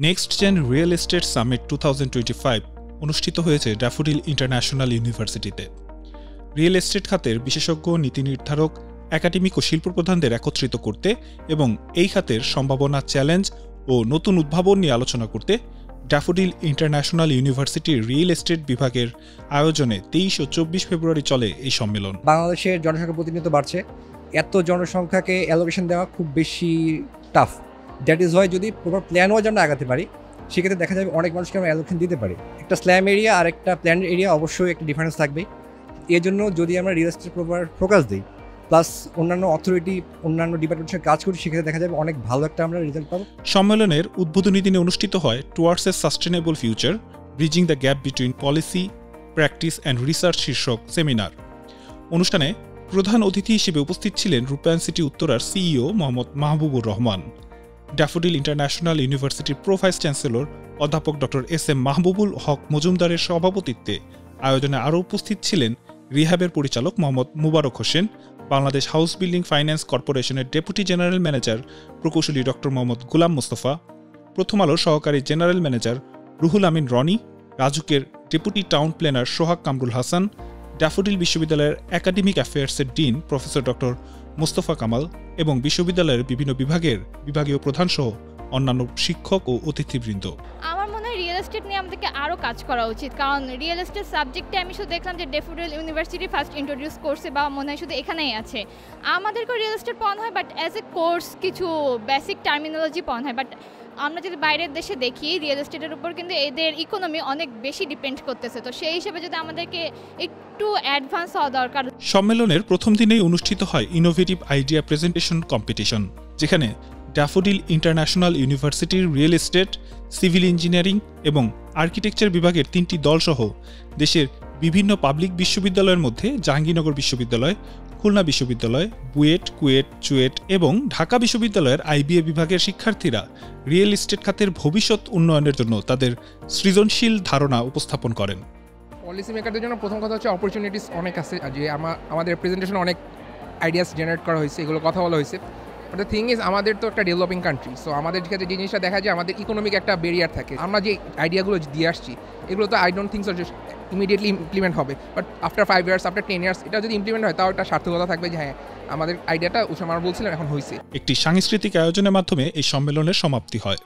Next gen real estate summit 2025 অনুষ্ঠিত হয়েছে Daffodil International ইউনিভার্সিটিতে। রিয়েল এস্টেট খাতের বিশেষজ্ঞ, নীতি নির্ধারক, একাডেমিক ও শিল্প প্রধানদের একত্রিত করতে এবং এই খাতের সম্ভাবনা, চ্যালেঞ্জ ও নতুন উদ্ভাবন নিয়ে আলোচনা করতে ড্যাফোডিল ইন্টারন্যাশনাল ইউনিভার্সিটির রিয়েল এস্টেট বিভাগের আয়োজনে 23 ও 24 ফেব্রুয়ারি চলে এই সম্মেলন। বাংলাদেশের জনসংখ্যা প্রতিনিয়ত বাড়ছে, এত জনসংখ্যাকে অ্যালোকেশন দেওয়া খুব বেশি টাফ। দ্যাট ইজ ওয়াই যদি প্রপার প্ল্যান ওয়াইজ আমরা আগাতে পারি, সেক্ষেত্রে দেখা যাবে অনেক মানুষকে আমরা অ্যালোকেশন দিতে পারি। একটা স্ল্যাম এরিয়া আর একটা প্ল্যান এরিয়া অবশ্যই একটা ডিফারেন্স থাকবে। এর জন্য যদি আমরা রিয়েল এস্টেট প্রপার ফোকাস দিই, প্লাস অন্যান্য অথরিটি, অন্যান্য ডিপার্টমেন্টের কাজ করি, সেক্ষেত্রে দেখা যাবে অনেক ভালো একটা আমরা রেজাল্ট পাবো। সম্মেলনের উদ্বোধনী দিনে অনুষ্ঠিত হয় towards a sustainable future, bridging the gap between policy, practice and research শীর্ষক সেমিনার। অনুষ্ঠানে প্রধান অতিথি হিসেবে উপস্থিত ছিলেন রূপায়ণ সিটি উত্তরার CEO Mohammad Mahbubur Rahman. Daffodil International ইউনিভার্সিটির প্রো ভাইস চ্যান্সেলর অধ্যাপক ডক্টর এস.এম. মাহবুবুল হক মজুমদারের সভাপতিত্বে আয়োজনে আরও উপস্থিত ছিলেন রিহ্যাবের পরিচালক Mohammad Mubarak Hossain, Bangladesh House Building Finance কর্পোরেশনের ডেপুটি জেনারেল ম্যানেজার প্রকৌশলী ডক্টর মোহাম্মদ গোলাম মোস্তফা, প্রথম আলোর সহকারী জেনারেল ম্যানেজার রুহুল আমিন রনি, রাজুকের deputy town planner Sohag Kamrul Hasan, Daffodil বিশ্ববিদ্যালয়ের একাডেমিক অ্যাফেয়ার্সের dean professor doctor Mostafa Kamal এবং বিশ্ববিদ্যালয়ের বিভিন্ন বিভাগের বিভাগীয় প্রধানসহ অন্যান্য শিক্ষক ও অতিথিবৃন্দ। আমার মনে হয় রিয়েল এস্টেট নিয়ে আমাদেরকে আরও কাজ করা উচিত, কারণ রিয়েল এস্টেট সাবজেক্টে আমি শুধু দেখলাম যে ড্যাফোডিল ইউনিভার্সিটি ফার্স্ট ইন্ট্রোডিউস করছে, বা মনে হয় শুধু এখানেই আছে। আমাদেরকেও রিয়েল এস্টেট পড়ানো হয়, বাট অ্যাজ এ কোর্স কিছু বেসিক টার্মিনোলজি পড়ানো হয়। বাট আমরা যদি বাইরের দেশে দেখি, রিয়েল এস্টেটের উপর কিন্তু এদের ইকোনমি অনেক বেশি ডিপেন্ড করতেছে। তো সেই হিসেবে যদি আমাদেরকে একটু অ্যাডভান্স হওয়া দরকার। সম্মেলনের প্রথম দিনেই অনুষ্ঠিত হয় ইনোভেটিভ আইডিয়া প্রেজেন্টেশন কম্পিটিশন, যেখানে ড্যাফোডিল ইন্টারন্যাশনাল ইউনিভার্সিটির রিয়েল এস্টেট, সিভিল ইঞ্জিনিয়ারিং এবং আর্কিটেকচার বিভাগের 3টি দলসহ দেশের বিভিন্ন পাবলিক বিশ্ববিদ্যালয়ের মধ্যে জাহাঙ্গীরনগর বিশ্ববিদ্যালয়, খুলনা বিশ্ববিদ্যালয়, বুয়েট, কুয়েট, চুয়েট এবং ঢাকা বিশ্ববিদ্যালয়ের আইবিএ বিভাগের শিক্ষার্থীরা রিয়েল এস্টেট খাতের ভবিষ্যৎ উন্নয়নের জন্য তাদের সৃজনশীল ধারণা উপস্থাপন করেন। পলিসি মেকারদের জন্য প্রথম কথা হচ্ছে অপরচুনিটিস অনেক আছে, যে আমাদের প্রেজেন্টেশনে অনেক আইডিয়াস জেনারেট করা হয়েছে, এগুলো কথা বলা হয়েছে। বাট দ্য থিং ইজ, আমাদের তো একটা ডেভেলপিং কান্ট্রি, সো আমাদের ক্ষেত্রে যে জিনিসটা দেখা যায়, আমাদের ইকোনমিক একটা ব্যারিয়ার থাকে। আমরা যে আইডিয়াগুলো দিয়ে আসছি, এগুলো তো I don't think so immediately implement হবে, but after 5 years, after 10 years এটা যদি ইমপ্লিমেন্ট হয়, তাও একটা সার্থকতা থাকবে যে হ্যাঁ, আমাদের আইডিয়াটা উসামার বলছিলেন এখন হয়েছে। একটি সাংস্কৃতিক আয়োজনের মাধ্যমে এই সম্মেলনের সমাপ্তি হয়।